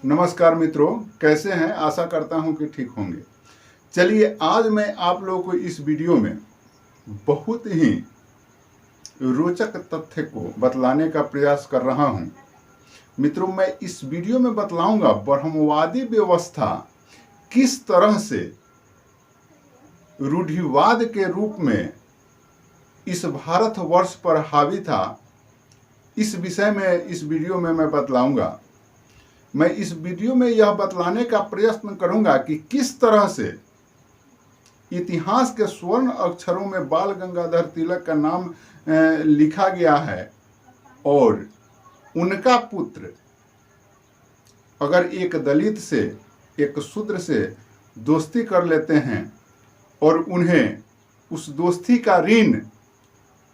नमस्कार मित्रों, कैसे हैं? आशा करता हूं कि ठीक होंगे। चलिए, आज मैं आप लोगों को इस वीडियो में बहुत ही रोचक तथ्य को बतलाने का प्रयास कर रहा हूं। मित्रों, मैं इस वीडियो में बतलाऊंगा ब्रह्मवादी व्यवस्था किस तरह से रूढ़िवाद के रूप में इस भारतवर्ष पर हावी था। इस विषय में इस वीडियो में मैं बतलाऊंगा। मैं इस वीडियो में यह बतलाने का प्रयत्न करूंगा कि किस तरह से इतिहास के स्वर्ण अक्षरों में बाल गंगाधर तिलक का नाम लिखा गया है और उनका पुत्र अगर एक दलित से, एक शूद्र से दोस्ती कर लेते हैं और उन्हें उस दोस्ती का ऋण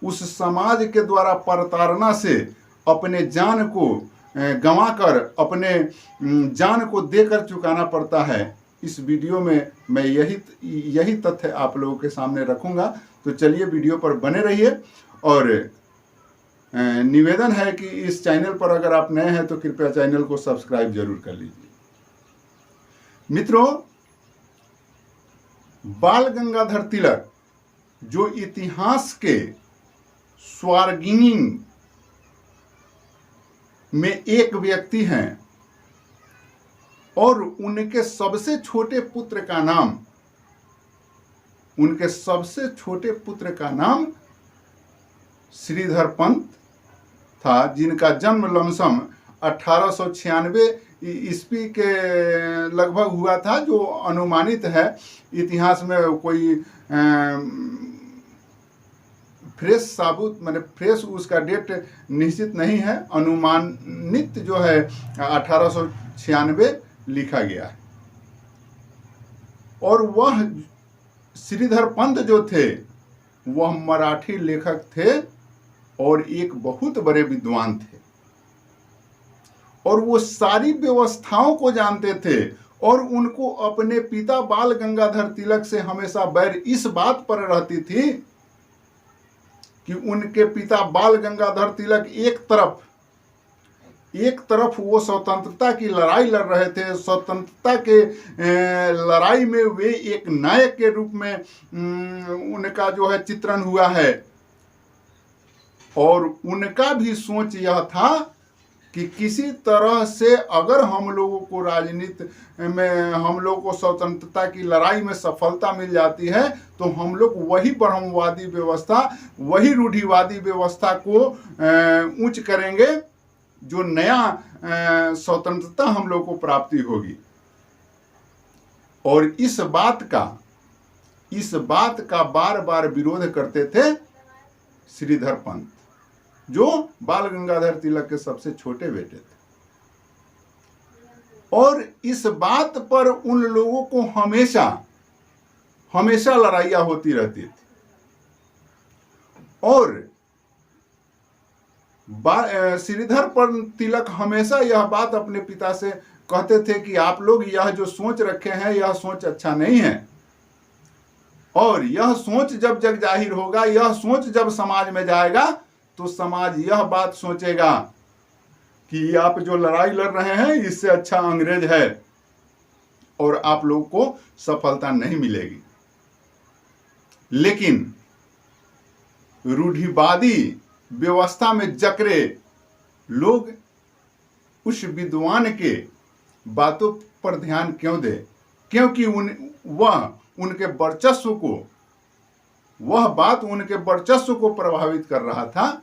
उस समाज के द्वारा प्रताड़ना से अपने जान को गंवाकर अपने जान को देकर चुकाना पड़ता है। इस वीडियो में मैं यही तथ्य आप लोगों के सामने रखूंगा। तो चलिए, वीडियो पर बने रहिए और निवेदन है कि इस चैनल पर अगर आप नए हैं तो कृपया चैनल को सब्सक्राइब जरूर कर लीजिए। मित्रों, बाल गंगाधर तिलक जो इतिहास के स्वर्गीय में एक व्यक्ति हैं और उनके सबसे छोटे पुत्र का नाम श्रीधर पंत था, जिनका जन्म लमसम 1896 ईस्वी के लगभग हुआ था, जो अनुमानित है। इतिहास में कोई फ्रेश उसका डेट निश्चित नहीं है, अनुमानित जो है 1896 लिखा गया है। और वह श्रीधर पंत जो थे वह मराठी लेखक थे और एक बहुत बड़े विद्वान थे और वो सारी व्यवस्थाओं को जानते थे। और उनको अपने पिता बाल गंगाधर तिलक से हमेशा बैर इस बात पर रहती थी कि उनके पिता बाल गंगाधर तिलक एक तरफ वो स्वतंत्रता की लड़ाई लड़ रहे थे। स्वतंत्रता के लड़ाई में वे एक नायक के रूप में उनका जो है चित्रण हुआ है और उनका भी सोच यह था कि किसी तरह से अगर हम लोगों को राजनीति में, हम लोगों को स्वतंत्रता की लड़ाई में सफलता मिल जाती है तो हम लोग वही ब्रह्मवादी व्यवस्था, वही रूढ़िवादी व्यवस्था को ऊंच करेंगे, जो नया स्वतंत्रता हम लोग को प्राप्ति होगी। और इस बात का बार बार विरोध करते थे श्रीधर पंत, जो बाल गंगाधर तिलक के सबसे छोटे बेटे थे। और इस बात पर उन लोगों को हमेशा लड़ाइयां होती रहती थी। और श्रीधर पंत तिलक हमेशा यह बात अपने पिता से कहते थे कि आप लोग यह जो सोच रखे हैं यह सोच अच्छा नहीं है, और यह सोच जब जग जाहिर होगा, यह सोच जब समाज में जाएगा तो समाज यह बात सोचेगा कि आप जो लड़ाई लड़ रहे हैं इससे अच्छा अंग्रेज है और आप लोगों को सफलता नहीं मिलेगी। लेकिन रूढ़िवादी व्यवस्था में जकड़े लोग उस विद्वान के बातों पर ध्यान क्यों दे? क्योंकि उनके वर्चस्व को प्रभावित कर रहा था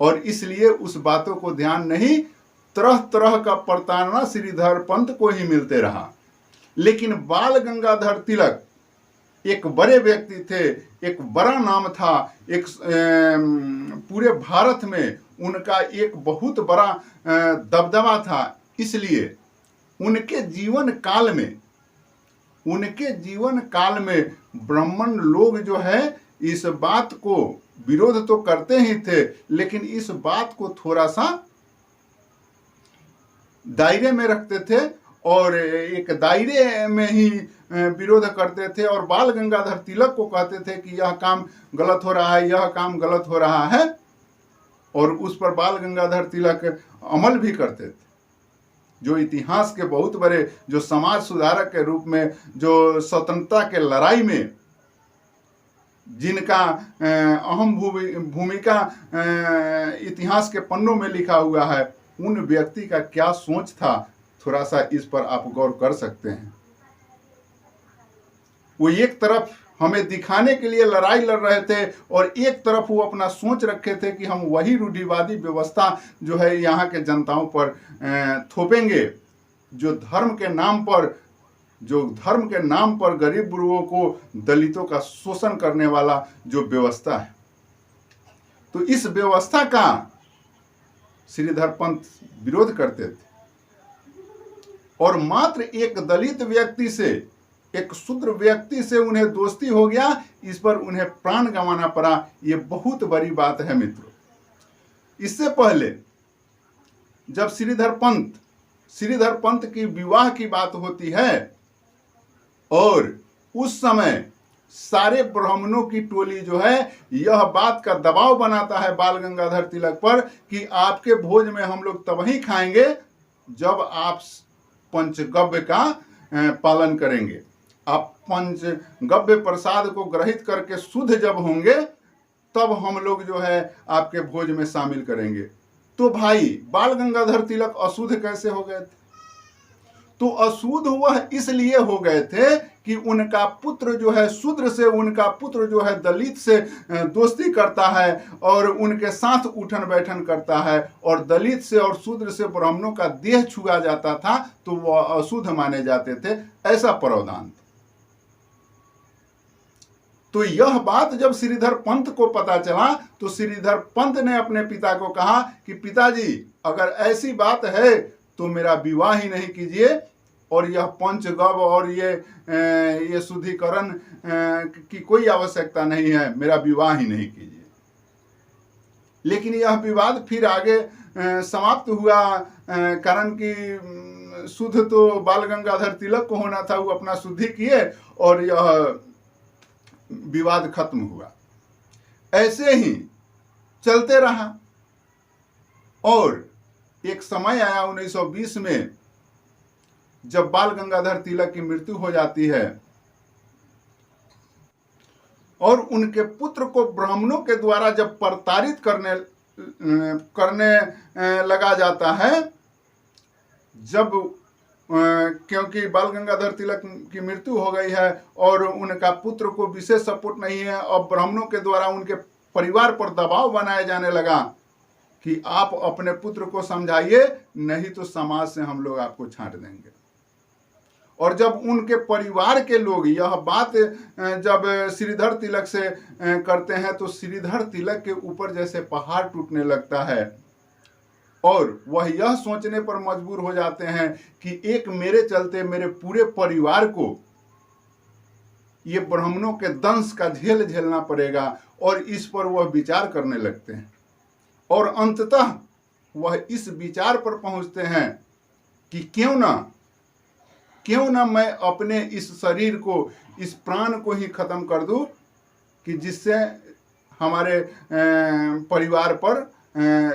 और इसलिए उस बातों को ध्यान नहीं, तरह तरह का प्रताड़ना श्रीधर पंत को ही मिलते रहा। लेकिन बाल गंगाधर तिलक एक बड़े व्यक्ति थे, एक बड़ा नाम था, एक पूरे भारत में उनका एक बहुत बड़ा दबदबा था। इसलिए उनके जीवन काल में ब्राह्मण लोग जो है इस बात को विरोध तो करते ही थे, लेकिन इस बात को थोड़ा सा दायरे में रखते थे और एक दायरे में ही विरोध करते थे और बाल गंगाधर तिलक को कहते थे कि यह काम गलत हो रहा है, यह काम गलत हो रहा है, और उस पर बाल गंगाधर तिलक अमल भी करते थे। जो इतिहास के बहुत बड़े, जो समाज सुधारक के रूप में, जो स्वतंत्रता के लड़ाई में जिनका अहम भूमिका इतिहास के पन्नों में लिखा हुआ है, उन व्यक्ति का क्या सोच था, थोड़ा सा इस पर आप गौर कर सकते हैं। वो एक तरफ हमें दिखाने के लिए लड़ाई लड़ रहे थे और एक तरफ वो अपना सोच रखे थे कि हम वही रूढ़िवादी व्यवस्था जो है यहाँ के जनताओं पर थोपेंगे, जो धर्म के नाम पर गरीब गुरुओं को, दलितों का शोषण करने वाला जो व्यवस्था है। तो इस व्यवस्था का श्रीधर पंत विरोध करते थे और मात्र एक दलित व्यक्ति से, एक शूद्र व्यक्ति से उन्हें दोस्ती हो गया, इस पर उन्हें प्राण गंवाना पड़ा। ये बहुत बड़ी बात है मित्रों। इससे पहले जब श्रीधर पंत की विवाह की बात होती है और उस समय सारे ब्राह्मणों की टोली जो है यह बात का दबाव बनाता है बाल गंगाधर तिलक पर कि आपके भोज में हम लोग तब ही खाएंगे जब आप पंचगव्य का पालन करेंगे, आप पंचगव्य प्रसाद को ग्रहित करके शुद्ध जब होंगे तब हम लोग जो है आपके भोज में शामिल करेंगे। तो भाई बाल गंगाधर तिलक अशुद्ध कैसे हो गए थे? तो अशुद्ध वह इसलिए हो गए थे कि उनका पुत्र जो है शूद्र से, उनका पुत्र जो है दलित से दोस्ती करता है और उनके साथ उठन बैठन करता है और दलित से और शूद्र से ब्राह्मणों का देह छुआ जाता था तो वह अशुद्ध माने जाते थे, ऐसा प्रावधान था। तो यह बात जब श्रीधर पंत को पता चला तो श्रीधर पंत ने अपने पिता को कहा कि पिताजी अगर ऐसी बात है तो मेरा विवाह ही नहीं कीजिए और यह पंचगव्य और ये शुद्धिकरण की कोई आवश्यकता नहीं है, मेरा विवाह ही नहीं कीजिए। लेकिन यह विवाद फिर आगे समाप्त हुआ, कारण कि शुद्ध तो बाल गंगाधर तिलक को होना था, वो अपना शुद्धि किए और यह विवाद खत्म हुआ। ऐसे ही चलते रहा और एक समय आया 1920 में जब बाल गंगाधर तिलक की मृत्यु हो जाती है और उनके पुत्र को ब्राह्मणों के द्वारा जब प्रताड़ित करने लगा जाता है, जब क्योंकि बाल गंगाधर तिलक की मृत्यु हो गई है और उनका पुत्र को विशेष सपोर्ट नहीं है, अब ब्राह्मणों के द्वारा उनके परिवार पर दबाव बनाया जाने लगा कि आप अपने पुत्र को समझाइए, नहीं तो समाज से हम लोग आपको छांट देंगे। और जब उनके परिवार के लोग यह बात जब श्रीधर तिलक से करते हैं तो श्रीधर तिलक के ऊपर जैसे पहाड़ टूटने लगता है और वह यह सोचने पर मजबूर हो जाते हैं कि एक मेरे चलते मेरे पूरे परिवार को ये ब्राह्मणों के दंश का झेल झेलना पड़ेगा और इस पर वह विचार करने लगते हैं और अंततः वह इस विचार पर पहुंचते हैं कि क्यों ना मैं अपने इस शरीर को, इस प्राण को ही खत्म कर दूं कि जिससे हमारे परिवार पर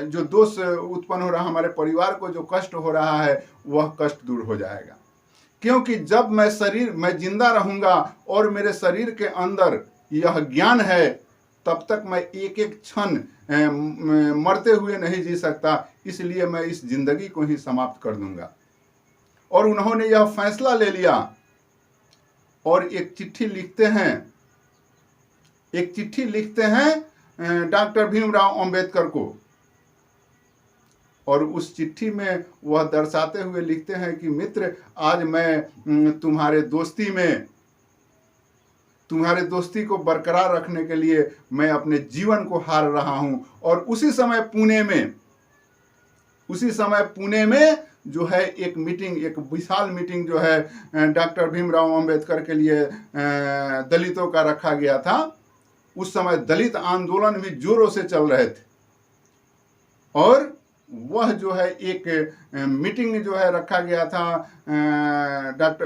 जो दोष उत्पन्न हो रहा, हमारे परिवार को जो कष्ट हो रहा है वह कष्ट दूर हो जाएगा। क्योंकि जब मैं जिंदा रहूंगा और मेरे शरीर के अंदर यह ज्ञान है तब तक मैं एक एक क्षण मरते हुए नहीं जी सकता, इसलिए मैं इस जिंदगी को ही समाप्त कर दूंगा। और उन्होंने यह फैसला ले लिया और एक चिट्ठी लिखते हैं डॉक्टर भीमराव अंबेडकर को और उस चिट्ठी में वह दर्शाते हुए लिखते हैं कि मित्र, आज मैं तुम्हारे दोस्ती को बरकरार रखने के लिए मैं अपने जीवन को हार रहा हूं। और उसी समय पुणे में जो है एक विशाल मीटिंग जो है डॉक्टर भीमराव अंबेडकर के लिए दलितों का रखा गया था। उस समय दलित आंदोलन भी जोरों से चल रहे थे और वह जो है एक मीटिंग जो है रखा गया था।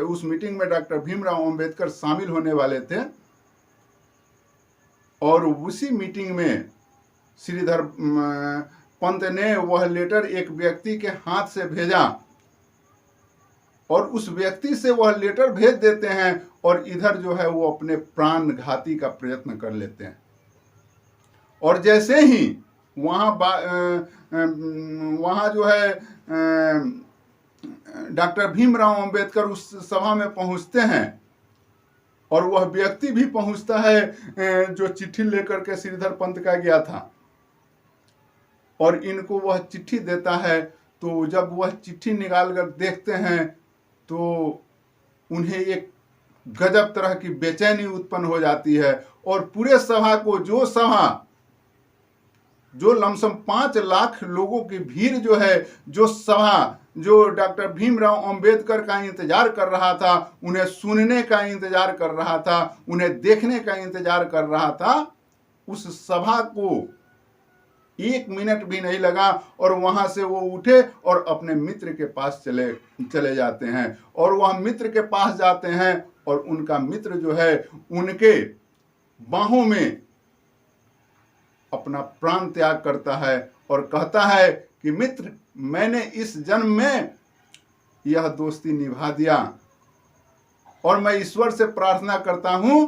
उस मीटिंग में डॉक्टर भीमराव अंबेडकर शामिल होने वाले थे और उसी मीटिंग में श्रीधर पंत ने वह लेटर एक व्यक्ति के हाथ से भेजा और उस व्यक्ति से वह लेटर भेज देते हैं और इधर जो है वो अपने प्राण घाती का प्रयत्न कर लेते हैं। और जैसे ही वहाँ जो है डॉक्टर भीमराव अंबेडकर उस सभा में पहुंचते हैं और वह व्यक्ति भी पहुंचता है जो चिट्ठी लेकर के श्रीधर पंत का गया था, और इनको वह चिट्ठी देता है। तो जब वह चिट्ठी निकाल कर देखते हैं तो उन्हें एक गजब तरह की बेचैनी उत्पन्न हो जाती है, और पूरे सभा को जो लमसम 5 लाख लोगों की भीड़ जो है, जो डॉक्टर भीमराव अंबेडकर का इंतजार कर रहा था, उन्हें सुनने का इंतजार कर रहा था, उन्हें देखने का इंतजार कर रहा था, उस सभा को 1 मिनट भी नहीं लगा और वहां से वो उठे और अपने मित्र के पास चले जाते हैं। और वह मित्र के पास जाते हैं और उनका मित्र जो है उनके बाहों में अपना प्राण त्याग करता है और कहता है कि मित्र, मैंने इस जन्म में यह दोस्ती निभा दिया और मैं ईश्वर से प्रार्थना करता हूं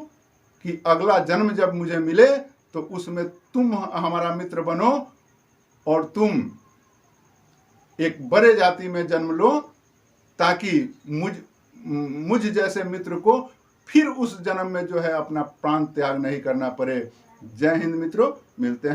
कि अगला जन्म जब मुझे मिले तो उसमें तुम हमारा मित्र बनो और तुम एक बड़े जाति में जन्म लो, ताकि मुझ जैसे मित्र को फिर उस जन्म में जो है अपना प्राण त्याग नहीं करना पड़े। जय हिंद मित्रों, मिलते हैं।